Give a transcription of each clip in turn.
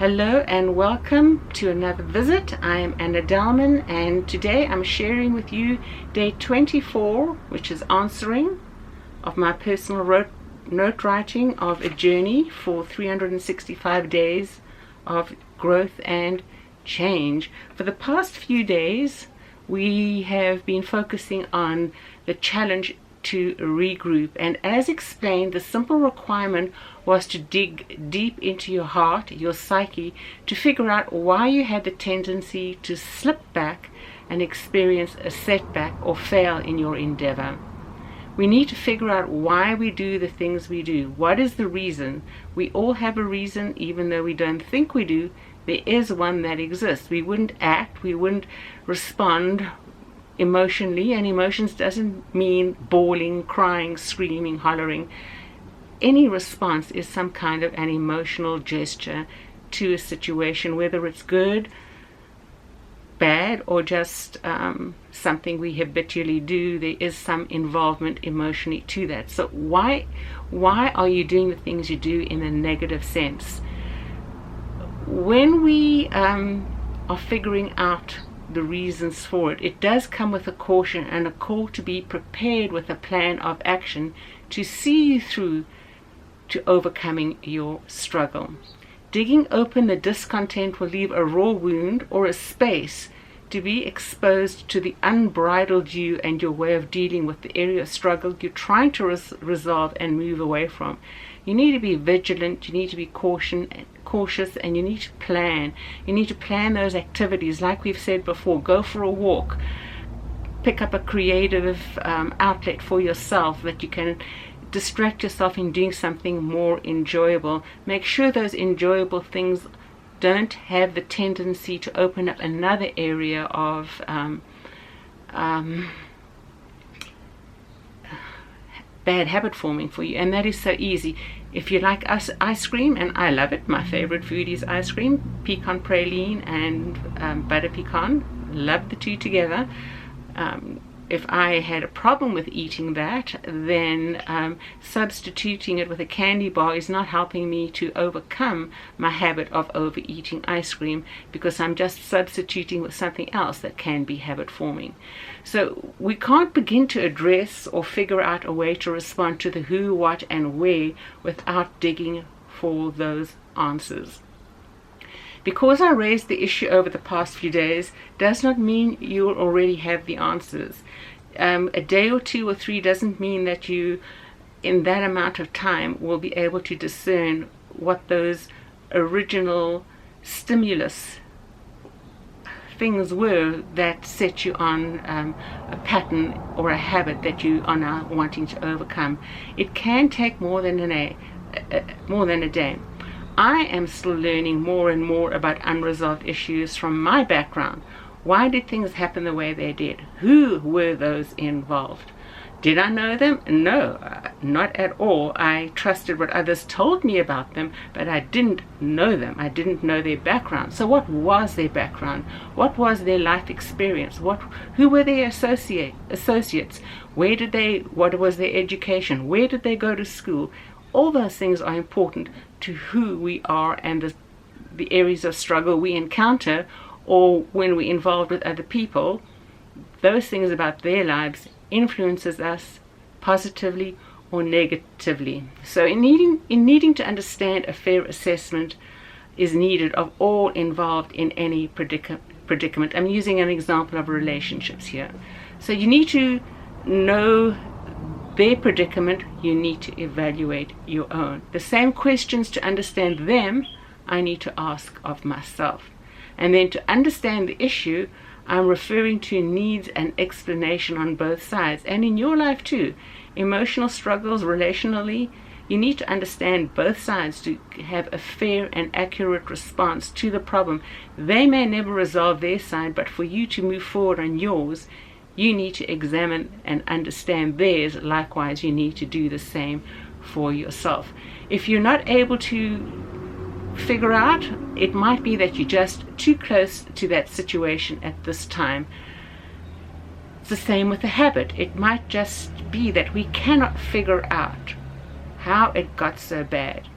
Hello and welcome to another visit. I am Anna Delman, and today I'm sharing with you day 24, which is answering of my personal note writing of a journey for 365 days of growth and change. For the past few days we have been focusing on the challenge to regroup, and as explained, the simple requirement was to dig deep into your heart, your psyche, to figure out why you had the tendency to slip back and experience a setback or fail in your endeavor. We need to figure out why we do the things we do. What is the reason? We all have a reason, even though we don't think we do. There is one that exists. We wouldn't act, we wouldn't respond emotionally, and emotions doesn't mean bawling, crying, screaming, hollering. Any response is some kind of an emotional gesture to a situation, whether it's good, bad, or just something we habitually do. There is some involvement emotionally to that. So why are you doing the things you do in a negative sense? When we are figuring out the reasons for it, it does come with a caution and a call to be prepared with a plan of action to see you through to overcoming your struggle. Digging open the discontent will leave a raw wound or a space to be exposed to the unbridled you and your way of dealing with the area of struggle you're trying to resolve and move away from. You need to be vigilant, you need to be cautious, and you need to plan. You need to plan those activities. Like we've said before, go for a walk, pick up a creative outlet for yourself that you can distract yourself in doing something more enjoyable. Make sure those enjoyable things don't have the tendency to open up another area of bad habit forming for you, and that is so easy. If you like ice cream, and I love it, my favorite food is ice cream, pecan praline and butter pecan, love the two together. If I had a problem with eating that, then substituting it with a candy bar is not helping me to overcome my habit of overeating ice cream, because I'm just substituting with something else that can be habit forming. So we can't begin to address or figure out a way to respond to the who, what, and where without digging for those answers. Because I raised the issue over the past few days does not mean you'll already have the answers. A day or two or three doesn't mean that you, in that amount of time, will be able to discern what those original stimulus things were that set you on a pattern or a habit that you are now wanting to overcome. It can take more than a day. I am still learning more and more about unresolved issues from my background. Why did things happen the way they did? Who were those involved? Did I know them? No, not at all. I trusted what others told me about them, but I didn't know them. I didn't know their background. So what was their background? What was their life experience? Who were their associates? What was their education? Where did they go to school? All those things are important to who we are and the areas of struggle we encounter, or when we're involved with other people. Those things about their lives influences us positively or negatively. So in needing to understand, a fair assessment is needed of all involved in any predicament. I'm using an example of relationships here. So you need to know their predicament, you need to evaluate your own. The same questions to understand them, I need to ask of myself. And then to understand the issue, I'm referring to needs and explanation on both sides. And in your life too, emotional struggles, relationally, you need to understand both sides to have a fair and accurate response to the problem. They may never resolve their side, but for you to move forward on yours, you need to examine and understand theirs. Likewise, you need to do the same for yourself. If you're not able to figure out, it might be that you're just too close to that situation at this time. It's the same with the habit. It might just be that we cannot figure out how it got so bad.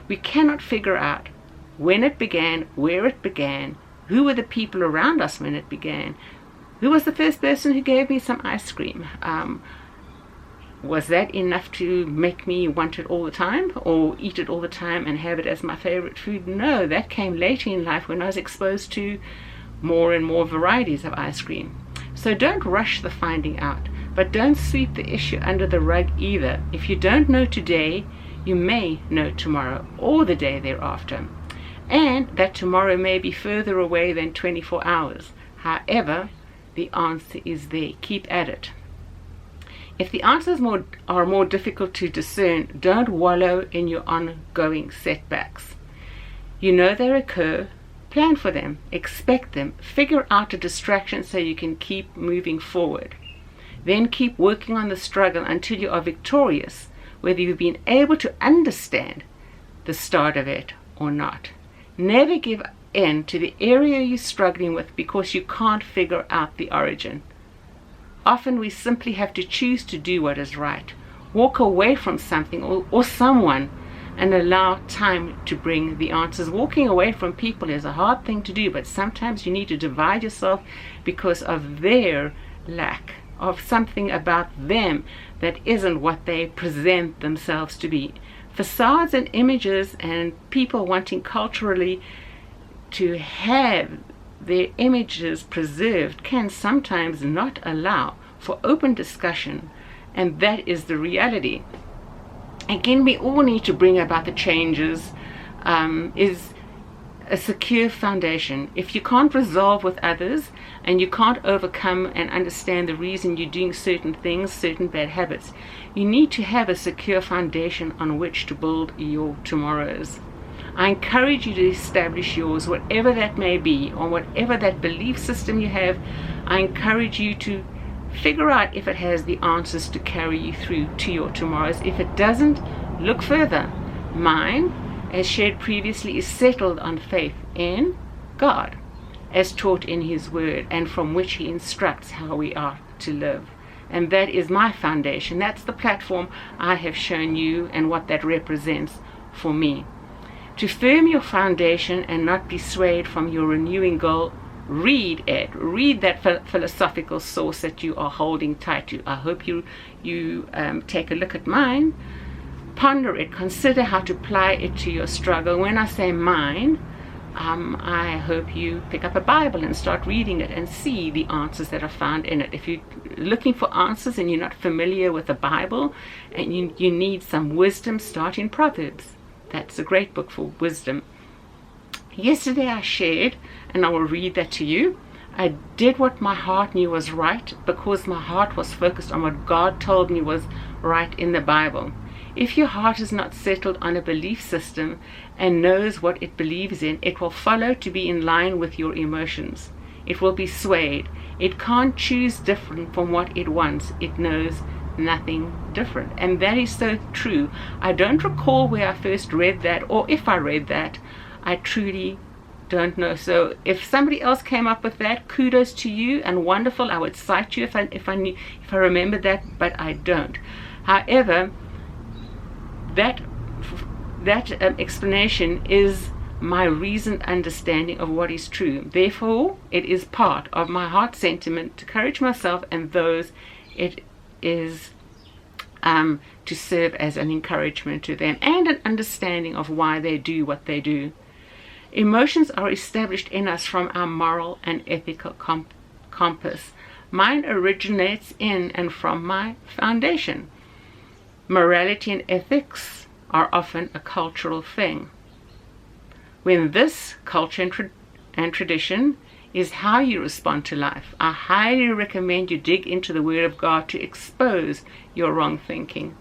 We cannot figure out when it began, where it began, who were the people around us when it began, who was the first person who gave me some ice cream. Was that enough to make me want it all the time, or eat it all the time and have it as my favorite food? No, that came later in life when I was exposed to more and more varieties of ice cream. So don't rush the finding out, but don't sweep the issue under the rug either. If you don't know today, you may know tomorrow or the day thereafter, and that tomorrow may be further away than 24 hours. However, the answer is there. Keep at it. If the answers are more difficult to discern, don't wallow in your ongoing setbacks. You know they occur, plan for them, expect them, figure out a distraction so you can keep moving forward. Then keep working on the struggle until you are victorious, whether you've been able to understand the start of it or not. Never give in to the area you're struggling with because you can't figure out the origin. Often we simply have to choose to do what is right, walk away from something or someone, and allow time to bring the answers. Walking away from people is a hard thing to do, but sometimes you need to divide yourself because of their lack of something about them that isn't what they present themselves to be. Facades and images and people wanting culturally to have their images preserved can sometimes not allow for open discussion, and that is the reality. Again, we all need to bring about the changes, is a secure foundation. If you can't resolve with others and you can't overcome and understand the reason you're doing certain things, certain bad habits, you need to have a secure foundation on which to build your tomorrows. I encourage you to establish yours, whatever that may be, or whatever that belief system you have. I encourage you to figure out if it has the answers to carry you through to your tomorrows. If it doesn't, look further. Mine, as shared previously, is settled on faith in God, as taught in His Word, and from which He instructs how we are to live. And that is my foundation. That's the platform I have shown you and what that represents for me. To firm your foundation and not be swayed from your renewing goal, read that philosophical source that you are holding tight to. I hope you take a look at mine, ponder it, consider how to apply it to your struggle. When I say mine, I hope you pick up a Bible and start reading it and see the answers that are found in it. If you're looking for answers and you're not familiar with the Bible and you need some wisdom, start in Proverbs. That's a great book for wisdom. Yesterday I shared, and I will read that to you. I did what my heart knew was right because my heart was focused on what God told me was right in the Bible. If your heart is not settled on a belief system and knows what it believes in, it will follow to be in line with your emotions. It will be swayed. It can't choose different from what it wants. It knows nothing different. And that is so true. I don't recall where I first read that, or if I read that. I truly don't know. So if somebody else came up with that, kudos to you and wonderful. I would cite you if I remembered that, but I don't. However, that explanation is my reasoned understanding of what is true. Therefore, it is part of my heart sentiment to encourage myself and those it is to serve as an encouragement to them and an understanding of why they do what they do. Emotions are established in us from our moral and ethical compass. Mine originates in and from my foundation. Morality and ethics are often a cultural thing. When this culture and tradition is how you respond to life, I highly recommend you dig into the Word of God to expose your wrong thinking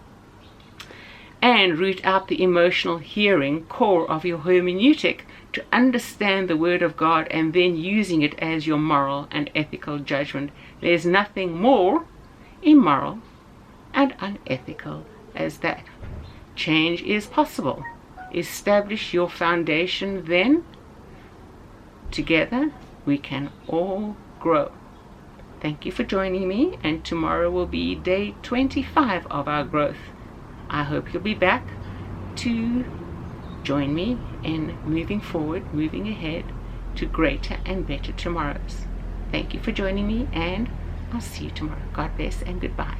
and root out the emotional hearing core of your hermeneutic to understand the Word of God and then using it as your moral and ethical judgment. There's nothing more immoral and unethical as that. Change is possible. Establish your foundation, then together we can all grow. Thank you for joining me, and tomorrow will be day 25 of our growth. I hope you'll be back to join me in moving forward, moving ahead to greater and better tomorrows. Thank you for joining me, and I'll see you tomorrow. God bless and goodbye.